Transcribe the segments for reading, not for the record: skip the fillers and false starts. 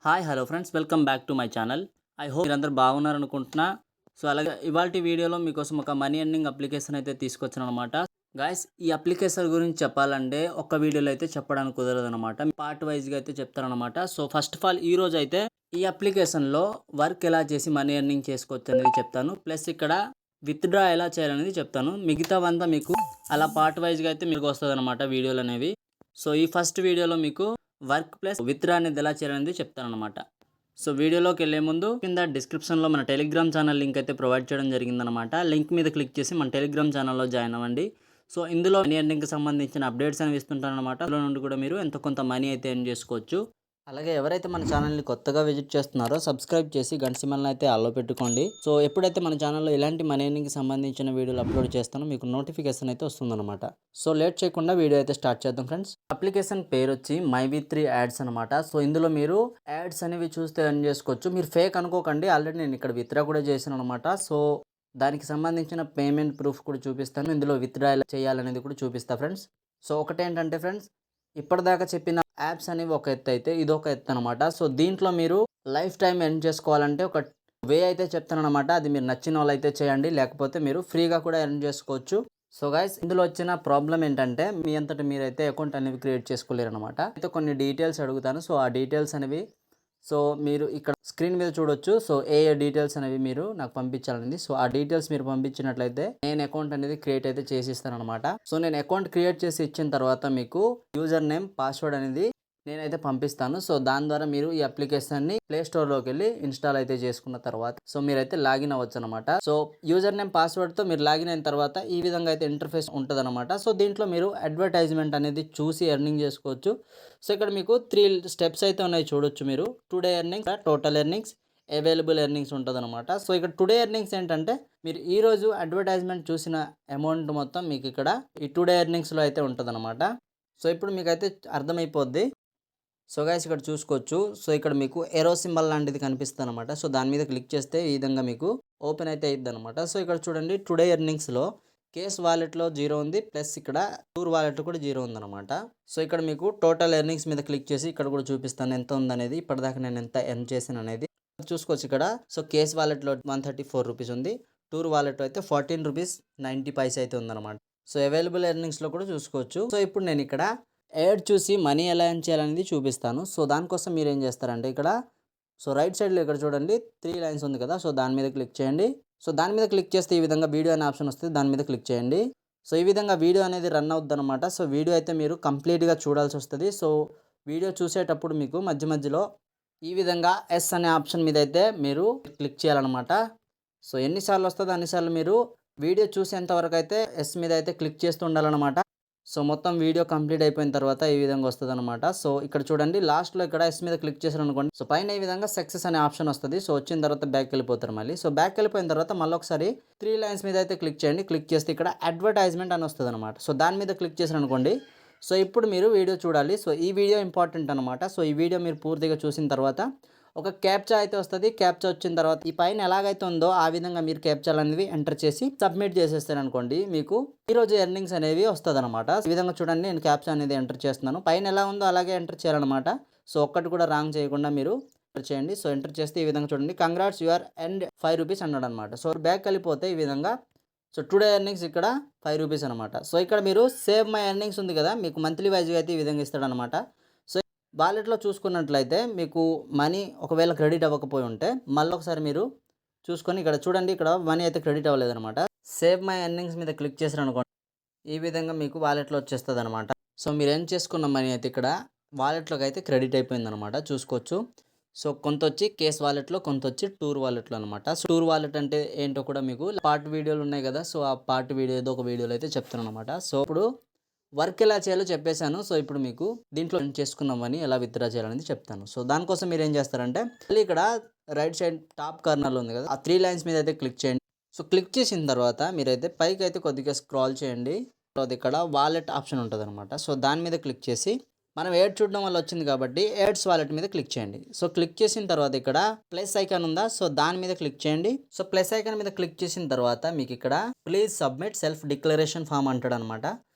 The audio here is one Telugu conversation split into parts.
Hi hello friends, welcome back to my channel. I hope మీరందరూ బాగున్నారనుకుంటున్నా. సో అలాగే ఇవాల్టి వీడియోలో మీకోసం ఒక మనీ ఎర్నింగ్ అప్లికేషన్ అయితే తీసుకొచ్చానమాట. గాయస్, ఈ అప్లికేషన్ గురించి చెప్పాలంటే ఒక్క వీడియోలో అయితే చెప్పడానికి కుదరదనమాట. పార్ట్ వైజ్గా అయితే చెప్తారనమాట. సో ఫస్ట్ ఆఫ్ ఆల్ ఈ రోజు అయితే ఈ అప్లికేషన్లో వర్క్ ఎలా చేసి మనీ ఎర్నింగ్ చేసుకోవచ్చు అనేది చెప్తాను. ప్లస్ ఇక్కడ విత్డ్రా ఎలా చేయాలనేది చెప్తాను. మిగతావంతా మీకు అలా పార్ట్ వైజ్గా అయితే మీకు వస్తుంది అనమాట వీడియోలు అనేవి. సో ఈ ఫస్ట్ వీడియోలో మీకు వర్క్ ప్లస్ విత్డ్రా అనేది ఎలా చేయాలనేది చెప్తానమాట. సో వీడియోలోకి వెళ్ళే ముందు కింద డిస్క్రిప్షన్లో మన టెలిగ్రామ్ ఛానల్ లింక్ అయితే ప్రొవైడ్ చేయడం జరిగిందనమాట. లింక్ మీద క్లిక్ చేసి మన టెలిగ్రామ్ ఛానల్లో జాయిన్ అవ్వండి. సో ఇందులో మనీ ఎర్నింగ్కి సంబంధించిన అప్డేట్స్ అనేవి ఇస్తుంటారనమాట. అందులో నుండి కూడా మీరు ఎంతో కొంత మనీ అయితే ఎర్న్ చేసుకోవచ్చు. అలాగే ఎవరైతే మన ఛానల్ని కొత్తగా విజిట్ చేస్తున్నారో సబ్స్క్రైబ్ చేసి గంట సింబల్ని అయితే ఆల్లో పెట్టుకోండి. సో ఎప్పుడైతే మన ఛానల్లో ఇలాంటి మనీ ఎర్నింగ్కి సంబంధించిన వీడియోలు అప్లోడ్ చేస్తానో మీకు నోటిఫికేషన్ అయితే వస్తుందన్నమాట. సో లేట్ చేయకుండా వీడియో అయితే స్టార్ట్ చేద్దాం ఫ్రెండ్స్. అప్లికేషన్ పేరు వచ్చి MyV3 యాడ్స్ అనమాట. సో ఇందులో మీరు యాడ్స్ అనేవి చూస్తే ఎర్న్ చేసుకోవచ్చు. మీరు ఫేక్ అనుకోకండి, ఆల్రెడీ నేను ఇక్కడ విత్డ్రా కూడా చేశాను అనమాట. సో దానికి సంబంధించిన పేమెంట్ ప్రూఫ్ కూడా చూపిస్తాను. ఇందులో విత్డ్రా ఎలా చేయాలనేది కూడా చూపిస్తా ఫ్రెండ్స్. సో ఒకటేంటంటే ఫ్రెండ్స్, ఇప్పటిదాకా చెప్పిన యాప్స్ అనేవి ఒక ఎత్తు అయితే ఇది ఒక ఎత్తు అనమాట. సో దీంట్లో మీరు లైఫ్ టైం ఎర్న్ చేసుకోవాలంటే ఒక వే అయితే చెప్తానమాట. అది మీరు నచ్చిన వాళ్ళు అయితే చేయండి, లేకపోతే మీరు ఫ్రీగా కూడా ఎర్న్ చేసుకోవచ్చు. సో గైస్, ఇందులో వచ్చిన ప్రాబ్లం ఏంటంటే మీ అంతటి మీరైతే అకౌంట్ అనేవి క్రియేట్ చేసుకోలేరు అనమాట. అయితే కొన్ని డీటెయిల్స్ అడుగుతాను. సో ఆ డీటెయిల్స్ అనేవి సో మీరు ఇక్కడ స్క్రీన్ మీద చూడొచ్చు. సో ఏ డీటెయిల్స్ అనేవి మీరు నాకు పంపించాలనేది. సో ఆ డీటెయిల్స్ మీరు పంపించినట్లయితే నేను అకౌంట్ అనేది క్రియేట్ అయితే చేసి ఇస్తాను అనమాట. సో నేను అకౌంట్ క్రియేట్ చేసి ఇచ్చిన తర్వాత మీకు యూజర్ నేమ్ పాస్వర్డ్ అనేది నేనైతే పంపిస్తాను. సో దాని ద్వారా మీరు ఈ అప్లికేషన్ని ప్లే స్టోర్లోకి వెళ్ళి ఇన్స్టాల్ అయితే చేసుకున్న తర్వాత సో మీరైతే లాగిన్ అవ్వచ్చు అనమాట. సో యూజర్ నేమ్ పాస్వర్డ్తో మీరు లాగిన్ అయిన తర్వాత ఈ విధంగా అయితే ఇంటర్ఫేస్ ఉంటుంది అనమాట. సో దీంట్లో మీరు అడ్వర్టైజ్మెంట్ అనేది చూసి ఎర్నింగ్ చేసుకోవచ్చు. సో ఇక్కడ మీకు 3 స్టెప్స్ అయితే ఉన్నాయి చూడొచ్చు మీరు. Today earnings, total earnings, available earnings ఉంటుంది అనమాట. సో ఇక్కడ టుడే ఎర్నింగ్స్ ఏంటంటే మీరు ఈ రోజు అడ్వర్టైజ్మెంట్ చూసిన అమౌంట్ మొత్తం మీకు ఇక్కడ ఈ టుడే ఎర్నింగ్స్లో అయితే ఉంటుంది అనమాట. సో ఇప్పుడు మీకు అయితే అర్థమైపోద్ది. సో గైస్, ఇక్కడ చూసుకోవచ్చు. సో ఇక్కడ మీకు ఎరో సింబల్ లాంటిది కనిపిస్తుంది అనమాట. సో దాని మీద క్లిక్ చేస్తే ఈ విధంగా మీకు ఓపెన్ అయితే అయ్యిద్ది అనమాట. సో ఇక్కడ చూడండి, టుడే ఎర్నింగ్స్లో కేస్ వాలెట్లో 0 ఉంది, ప్లస్ ఇక్కడ టూర్ వాలెట్ కూడా 0 ఉందన్నమాట. సో ఇక్కడ మీకు టోటల్ ఎర్నింగ్స్ మీద క్లిక్ చేసి ఇక్కడ కూడా చూపిస్తాను ఎంత ఉందనేది, ఇప్పటిదాకా నేను ఎంత ఎర్న్ చేశాను అనేది చూసుకోవచ్చు ఇక్కడ. సో కేస్ వాలెట్లో 134 రూపీస్ ఉంది, టూర్ వాలెట్ అయితే 14 రూపీస్ 90 పైస్ అయితే ఉందన్నమాట. సో అవైలబుల్ ఎర్నింగ్స్లో కూడా చూసుకోవచ్చు. సో ఇప్పుడు నేను ఇక్కడ యాడ్ చూసి మనీ ఎలా ఎర్న్ చేయాలనేది చూపిస్తాను. సో దానికోసం మీరు ఏం చేస్తారంటే ఇక్కడ సో రైట్ సైడ్లో ఇక్కడ చూడండి 3 లైన్స్ ఉంది కదా. సో దాని మీద క్లిక్ చేయండి. సో దాని మీద క్లిక్ చేస్తే ఈ విధంగా వీడియో అనే ఆప్షన్ వస్తుంది, దాని మీద క్లిక్ చేయండి. సో ఈ విధంగా వీడియో అనేది రన్ అవుద్ది అనమాట. సో వీడియో అయితే మీరు కంప్లీట్గా చూడాల్సి వస్తుంది. సో వీడియో చూసేటప్పుడు మీకు మధ్య మధ్యలో ఈ విధంగా ఎస్ అనే ఆప్షన్ మీద అయితే మీరు క్లిక్ చేయాలన్నమాట. సో ఎన్నిసార్లు వస్తుందో అన్నిసార్లు మీరు వీడియో చూసేంత వరకు అయితే ఎస్ మీద అయితే క్లిక్ చేస్తూ ఉండాలన్నమాట. సో మొత్తం వీడియో కంప్లీట్ అయిపోయిన తర్వాత ఈ విధంగా వస్తుంది అనమాట. సో ఇక్కడ చూడండి, లాస్ట్లో ఇక్కడ ఎస్ మీద క్లిక్ చేశారు అనుకోండి. సో పైన ఈ విధంగా సక్సెస్ అనే ఆప్షన్ వస్తుంది. సో వచ్చిన తర్వాత బ్యాక్ వెళ్ళిపోతారు మళ్ళీ. సో బ్యాక్ వెళ్ళిపోయిన తర్వాత మళ్ళీ ఒకసారి 3 లైన్స్ మీద అయితే క్లిక్ చేయండి. క్లిక్ చేస్తే ఇక్కడ అడ్వర్టైజ్మెంట్ అని వస్తుంది అనమాట. సో దాని మీద క్లిక్ చేశారు అనుకోండి. సో ఇప్పుడు మీరు వీడియో చూడాలి. సో ఈ వీడియో ఇంపార్టెంట్ అనమాట. సో ఈ వీడియో మీరు పూర్తిగా చూసిన తర్వాత ఒక క్యాప్చా అయితే వస్తుంది. క్యాప్చా వచ్చిన తర్వాత ఈ పైన ఎలాగైతే ఉందో ఆ విధంగా మీరు క్యాప్చాలు అనేవి ఎంటర్ చేసి సబ్మిట్ చేసేస్తారు అనుకోండి, మీకు ఈరోజు ఎర్నింగ్స్ అనేవి వస్తుంది అనమాట. ఈ విధంగా చూడండి, నేను క్యాప్చా అనేది ఎంటర్ చేస్తున్నాను. పైన ఎలా ఉందో అలాగే ఎంటర్ చేయాలన్నమాట. సో ఒక్కటి కూడా రాంగ్ చేయకుండా మీరు ఎంటర్ చేయండి. సో ఎంటర్ చేస్తే ఈ విధంగా చూడండి, కంగ్రాట్స్ యువర్ అండ్ 5 రూపీస్ అన్నాడు అనమాట. సో బ్యాక్ వెళ్ళిపోతే ఈ విధంగా సో టుడే ఎర్నింగ్స్ ఇక్కడ 5 రూపీస్ అనమాట. సో ఇక్కడ మీరు సేవ్ మై ఎర్నింగ్స్ ఉంది కదా, మీకు మంత్లీ వైజ్గా అయితే ఈ విధంగా ఇస్తాడనమాట. సో వాలెట్లో చూసుకున్నట్లయితే మీకు మనీ ఒకవేళ క్రెడిట్ అవ్వకపోయి ఉంటే మళ్ళీ ఒకసారి మీరు చూసుకొని ఇక్కడ చూడండి, ఇక్కడ మనీ అయితే క్రెడిట్ అవ్వలేదన్నమాట. సేవ్ మై ఎర్నింగ్స్ మీద క్లిక్ చేశారు అనుకోండి, ఈ విధంగా మీకు వాలెట్లో వచ్చేస్తుంది అనమాట. సో మీరు ఏం చేసుకున్న మనీ అయితే ఇక్కడ వాలెట్లోకి అయితే క్రెడిట్ అయిపోయిందనమాట, చూసుకోవచ్చు. సో కొంత వచ్చి కేస్ వాలెట్లో, కొంత వచ్చి టూర్ వాలెట్లో అనమాట. సో టూర్ వాలెట్ అంటే ఏంటో కూడా మీకు పార్ట్ వీడియోలు ఉన్నాయి కదా. సో ఆ పార్ట్ వీడియో ఏదో ఒక వీడియోలో అయితే చెప్తాను అనమాట. సో ఇప్పుడు వర్క్ ఎలా చేయాలో చెప్పేశాను. సో ఇప్పుడు మీకు దీంట్లో చేసుకున్న మనీ ఎలా విత్డ్రా చేయాలనేది చెప్తాను. సో దానికోసం మీరు ఏం చేస్తారంటే మళ్ళీ ఇక్కడ రైట్ సైడ్ టాప్ కార్నర్లో ఉంది కదా, ఆ 3 లైన్స్ మీద అయితే క్లిక్ చేయండి. సో క్లిక్ చేసిన తర్వాత మీరైతే పైకి అయితే కొద్దిగా స్క్రాల్ చేయండి. తర్వాత ఇక్కడ వాలెట్ ఆప్షన్ ఉంటుంది అనమాట. సో దాని మీద క్లిక్ చేసి మనం యాడ్ చూడడం వల్ల వచ్చింది కాబట్టి యాడ్స్ వాలెట్ మీద క్లిక్ చేయండి. సో క్లిక్ చేసిన తర్వాత ఇక్కడ ప్లస్ ఐకాన్ ఉందా, సో దాని మీద క్లిక్ చేయండి. సో ప్లస్ ఐకాన్ మీద క్లిక్ చేసిన తర్వాత మీకు ఇక్కడ please submit self declaration form అంటాడు అనమాట.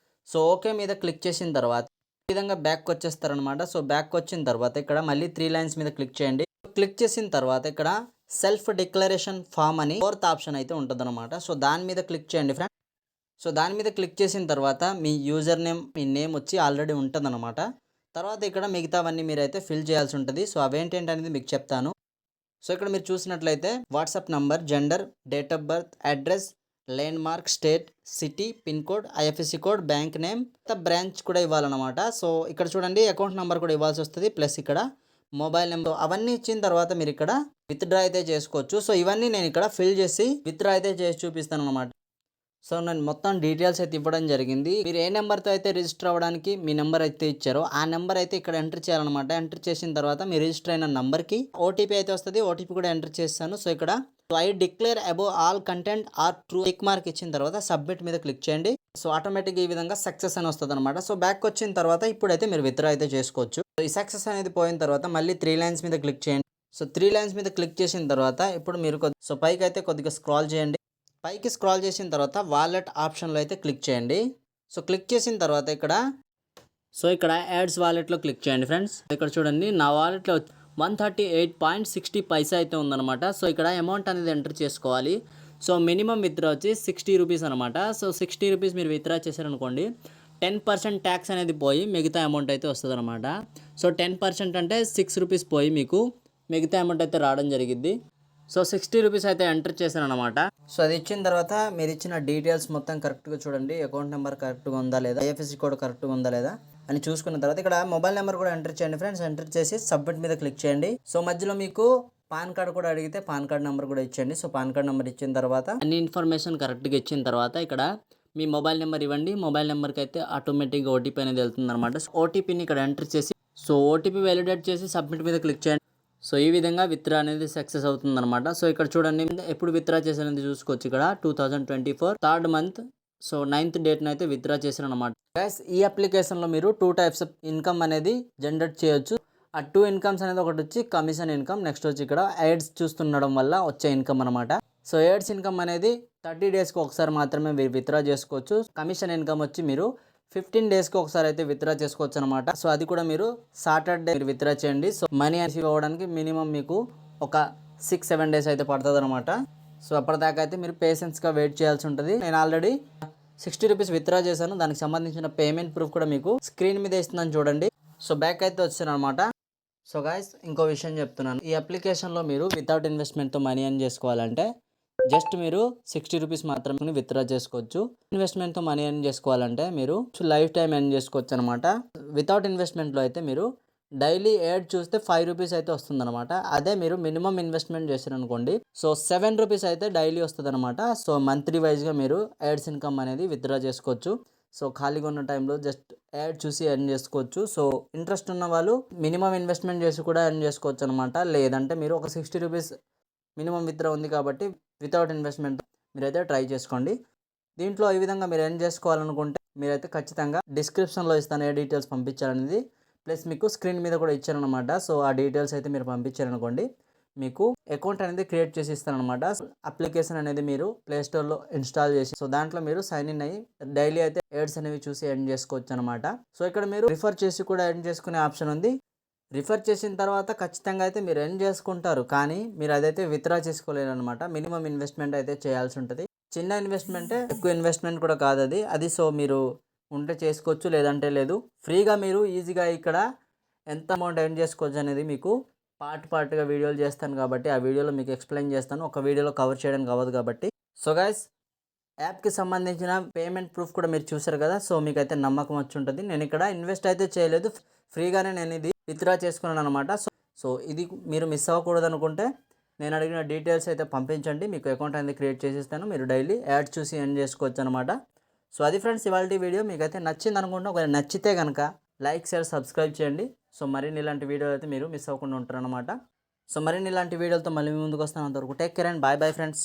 సో ఓకే మీద క్లిక్ చేసిన తర్వాత ఈ విధంగా బ్యాక్ వచ్చేస్తారనమాట. సో బ్యాక్ వచ్చిన తర్వాత ఇక్కడ మళ్ళీ 3 లైన్స్ మీద క్లిక్ చేయండి. క్లిక్ చేసిన తర్వాత ఇక్కడ సెల్ఫ్ డిక్లరేషన్ ఫామ్ అని 4th ఆప్షన్ అయితే ఉంటుందన్నమాట. సో దాని మీద క్లిక్ చేయండి ఫ్రెండ్స్. సో దాని మీద క్లిక్ చేసిన తర్వాత మీ యూజర్ నేమ్, మీ నేమ్ వచ్చి ఆల్రెడీ ఉంటుందన్నమాట. తర్వాత ఇక్కడ మిగతావన్నీ మీరైతే ఫిల్ చేయాల్సి ఉంటుంది. సో అవేంటేంటి అనేది మీకు చెప్తాను. సో ఇక్కడ మీరు చూసినట్లయితే WhatsApp number, gender, date of birth, address, land mark, state, city, pin code, IFSC code, bank name, branch కూడా ఇవ్వాలన్నమాట. సో ఇక్కడ చూడండి అకౌంట్ నెంబర్ కూడా ఇవ్వాల్సి వస్తుంది. ప్లస్ ఇక్కడ మొబైల్ నెంబర్ అవన్నీ ఇచ్చిన తర్వాత మీరు ఇక్కడ విత్డ్రా అయితే చేసుకోవచ్చు. సో ఇవన్నీ నేను ఇక్కడ ఫిల్ చేసి విత్డ్రా అయితే చేసి చూపిస్తాను అనమాట. సో నేను మొత్తం డీటెయిల్స్ అయితే ఇవ్వడం జరిగింది. మీరు ఏ నెంబర్తో అయితే రిజిస్టర్ అవ్వడానికి మీ నెంబర్ అయితే ఇచ్చారో ఆ నెంబర్ అయితే ఇక్కడ ఎంటర్ చేయాలన్నమాట. ఎంటర్ చేసిన తర్వాత మీ రిజిస్టర్ అయిన నెంబర్కి ఓటీపీ అయితే వస్తుంది. ఓటీపీ కూడా ఎంటర్ చేస్తాను. సో ఇక్కడ I declare above all content or true tick mark ఇచ్చిన తర్వాత సబ్మిట్ మీద క్లిక్ చేయండి. సో ఆటోమేటిక్గా ఈ విధంగా సక్సెస్ అని వస్తుంది అనమాట. సో బ్యాక్ వచ్చిన తర్వాత ఇప్పుడైతే మీరు విత్డ్రా అయితే చేసుకోవచ్చు. సో ఈ సక్సెస్ అనేది పోయిన తర్వాత మళ్ళీ 3 లైన్స్ మీద క్లిక్ చేయండి. సో 3 లైన్స్ మీద క్లిక్ చేసిన తర్వాత ఇప్పుడు మీరు సో పైకి అయితే కొద్దిగా స్క్రాల్ చేయండి. పైకి స్క్రాల్ చేసిన తర్వాత వాలెట్ ఆప్షన్లో అయితే క్లిక్ చేయండి. సో క్లిక్ చేసిన తర్వాత ఇక్కడ యాడ్స్ వాలెట్లో క్లిక్ చేయండి ఫ్రెండ్స్. ఇక్కడ చూడండి నా వాలెట్లో 138.60 పైసా అయితే ఉందన్నమాట. సో ఇక్కడ అమౌంట్ అనేది ఎంటర్ చేసుకోవాలి. సో మినిమం విత్డ్రా వచ్చి 60 రూపీస్ అనమాట. సో 60 రూపీస్ మీరు విత్డ్రా చేశారనుకోండి 10% ట్యాక్స్ అనేది పోయి మిగతా అమౌంట్ అయితే వస్తుంది అనమాట. సో 10% అంటే 6 రూపీస్ పోయి మీకు మిగతా అమౌంట్ అయితే రావడం జరిగింది. సో 60 రూపీస్ అయితే ఎంటర్ చేశాను అనమాట. సో అది ఇచ్చిన తర్వాత మీరు ఇచ్చిన డీటెయిల్స్ మొత్తం కరెక్ట్గా చూడండి. అకౌంట్ నెంబర్ కరెక్ట్గా ఉందా లేదా, ఐఎఫ్ఎస్సి కోడ్ కరెక్ట్గా ఉందా లేదా అని చూసుకున్న తర్వాత ఇక్కడ మొబైల్ నెంబర్ కూడా ఎంటర్ చేయండి ఫ్రెండ్స్. ఎంటర్ చేసి సబ్మిట్ మీద క్లిక్ చేయండి. సో మధ్యలో మీకు పాన్ కార్డ్ కూడా అడిగితే పాన్ కార్డ్ నెంబర్ కూడా ఇచ్చండి. సో పాన్ కార్డ్ నెంబర్ ఇచ్చిన తర్వాత అన్ని ఇన్ఫర్మేషన్ కరెక్ట్గా ఇచ్చిన తర్వాత ఇక్కడ మీ మొబైల్ నెంబర్ ఇవ్వండి. మొబైల్ నెంబర్కి అయితే ఆటోమేటిక్గా ఓటీపీ అనేది వెళ్తుంది అనమాట. ఓటీపీని ఇక్కడ ఎంటర్ చేసి సో ఓటీపీ వ్యాలిడేట్ చేసి సబ్మిట్ మీద క్లిక్ చేయండి. సో ఈ విధంగా విత్డ్రా అనేది సక్సెస్ అవుతుంది అనమాట. సో ఇక్కడ చూడండి ఎప్పుడు విత్డ్రా చేశారనేది చూసుకోవచ్చు. ఇక్కడ 2024 3rd మంత్ సో 9th డేట్ని అయితే విత్డ్రా చేశాను అనమాట. గైస్ ఈ అప్లికేషన్లో మీరు 2 టైప్స్ ఆఫ్ ఇన్కమ్ అనేది జనరేట్ చేయొచ్చు. ఆ 2 ఇన్కమ్స్ అనేది ఒకటి వచ్చి కమిషన్ ఇన్కమ్, నెక్స్ట్ వచ్చి ఇక్కడ యాడ్స్ చూస్తుండడం వల్ల వచ్చే ఇన్కమ్ అనమాట. సో యాడ్స్ ఇన్కమ్ అనేది 30 డేస్కి ఒకసారి మాత్రమే మీరు విత్డ్రా చేసుకోవచ్చు. కమిషన్ ఇన్కమ్ వచ్చి మీరు 15 డేస్కి ఒకసారి అయితే విత్డ్రా చేసుకోవచ్చు అనమాట. సో అది కూడా మీరు సాటర్డే మీరు విత్డ్రా చేయండి. సో మనీ రిసీవ్ అవ్వడానికి మినిమం మీకు ఒక 6-7 డేస్ అయితే పడుతుంది అనమాట. సో అప్పటిదాకా అయితే మీరు పేషెన్స్గా వెయిట్ చేయాల్సి ఉంటుంది. నేను ఆల్రెడీ 60 రూపీస్ విత్డ్రా చేశాను. దానికి సంబంధించిన పేమెంట్ ప్రూఫ్ కూడా మీకు స్క్రీన్ మీద ఇస్తున్నాను చూడండి. సో బ్యాక్ అయితే వచ్చాను అనమాట. సో గాయస్ ఇంకో విషయం చెప్తున్నాను. ఈ అప్లికేషన్లో మీరు వితౌట్ ఇన్వెస్ట్మెంట్తో మనీ ఎర్న్ చేసుకోవాలంటే జస్ట్ మీరు 60 రూపీస్ మాత్రమే విత్డ్రా చేసుకోవచ్చు. ఇన్వెస్ట్మెంట్తో మనీ ఎర్న్ చేసుకోవాలంటే మీరు లైఫ్ టైం ఎర్న్ చేసుకోవచ్చు అనమాట. వితౌట్ ఇన్వెస్ట్మెంట్లో అయితే మీరు డైలీ యాడ్ చూస్తే 5 రూపీస్ అయితే వస్తుంది అనమాట. అదే మీరు మినిమం ఇన్వెస్ట్మెంట్ చేశారనుకోండి సో 7 రూపీస్ అయితే డైలీ వస్తుంది అనమాట. సో మంత్లీ వైజ్గా మీరు యాడ్స్ ఇన్కమ్ అనేది విత్డ్రా చేసుకోవచ్చు. సో ఖాళీగా ఉన్న టైంలో జస్ట్ యాడ్ చూసి ఎర్న్ చేసుకోవచ్చు. సో ఇంట్రెస్ట్ ఉన్న వాళ్ళు మినిమం ఇన్వెస్ట్మెంట్ చేసి కూడా ఎర్న్ చేసుకోవచ్చు అనమాట. లేదంటే మీరు ఒక 60 రూపీస్ మినిమం విత్డ్రా ఉంది కాబట్టి వితౌట్ ఇన్వెస్ట్మెంట్ మీరైతే ట్రై చేసుకోండి. దీంట్లో ఈ విధంగా మీరు ఎర్న్ చేసుకోవాలనుకుంటే మీరైతే ఖచ్చితంగా డిస్క్రిప్షన్లో ఇస్తాను ఏ డీటెయిల్స్ పంపించాలనేది. ప్లస్ మీకు స్క్రీన్ మీద కూడా ఇచ్చారనమాట. సో ఆ డీటెయిల్స్ అయితే మీరు పంపించారనుకోండి మీకు అకౌంట్ అనేది క్రియేట్ చేసి ఇస్తానమాట. అప్లికేషన్ అనేది మీరు ప్లేస్టోర్లో ఇన్స్టాల్ చేసి సో దాంట్లో మీరు సైన్ ఇన్ అయ్యి డైలీ అయితే యాడ్స్ అనేవి చూసి ఎర్న్ చేసుకోవచ్చు అనమాట. సో ఇక్కడ మీరు రిఫర్ చేసి కూడా ఎర్న్ చేసుకునే ఆప్షన్ ఉంది. రిఫర్ చేసిన తర్వాత ఖచ్చితంగా అయితే మీరు ఎర్న్ చేసుకుంటారు, కానీ మీరు అదైతే విత్డ్రా చేసుకోలేరు అనమాట. మినిమం ఇన్వెస్ట్మెంట్ అయితే చేయాల్సి ఉంటుంది. చిన్న ఇన్వెస్ట్మెంటే, ఎక్కువ ఇన్వెస్ట్మెంట్ కూడా కాదు అది. సో మీరు ఉంటే చేసుకోవచ్చు, లేదంటే లేదు. ఫ్రీగా మీరు ఈజీగా ఇక్కడ ఎంత అమౌంట్ ఎర్న్ చేసుకోవచ్చు అనేది మీకు పార్ట్గా వీడియోలు చేస్తాను కాబట్టి ఆ వీడియోలో మీకు ఎక్స్ప్లెయిన్ చేస్తాను. ఒక వీడియోలో కవర్ చేయడానికి అవ్వదు కాబట్టి. సో గైస్ యాప్కి సంబంధించిన పేమెంట్ ప్రూఫ్ కూడా మీరు చూసారు కదా. సో మీకైతే నమ్మకం వచ్చి ఉంటుంది. నేను ఇక్కడ ఇన్వెస్ట్ అయితే చేయలేదు, ఫ్రీగానే నేను ఇది విత్డ్రా చేసుకున్నాను అనమాట. సో ఇది మీరు మిస్ అవ్వకూడదు అనుకుంటే నేను అడిగిన డీటెయిల్స్ అయితే పంపించండి, మీకు అకౌంట్ అనేది క్రియేట్ చేసిస్తాను. మీరు డైలీ యాడ్ చూసి ఎర్న్ చేసుకోవచ్చు అనమాట. సో అది ఫ్రెండ్స్ ఇవాళ వీడియో. మీకైతే నచ్చింది అనుకుంటున్నా. ఒకవేళ నచ్చితే కనుక లైక్, షేర్, సబ్స్క్రైబ్ చేయండి. సో మరిన్ని ఇలాంటి వీడియోలు అయితే మీరు మిస్ అవ్వకుండా ఉంటారనమాట. సో మరిన్ని ఇలాంటి వీడియోలతో మళ్ళీ ముందుకు వస్తాను. అంతవరకు take care and bye friends.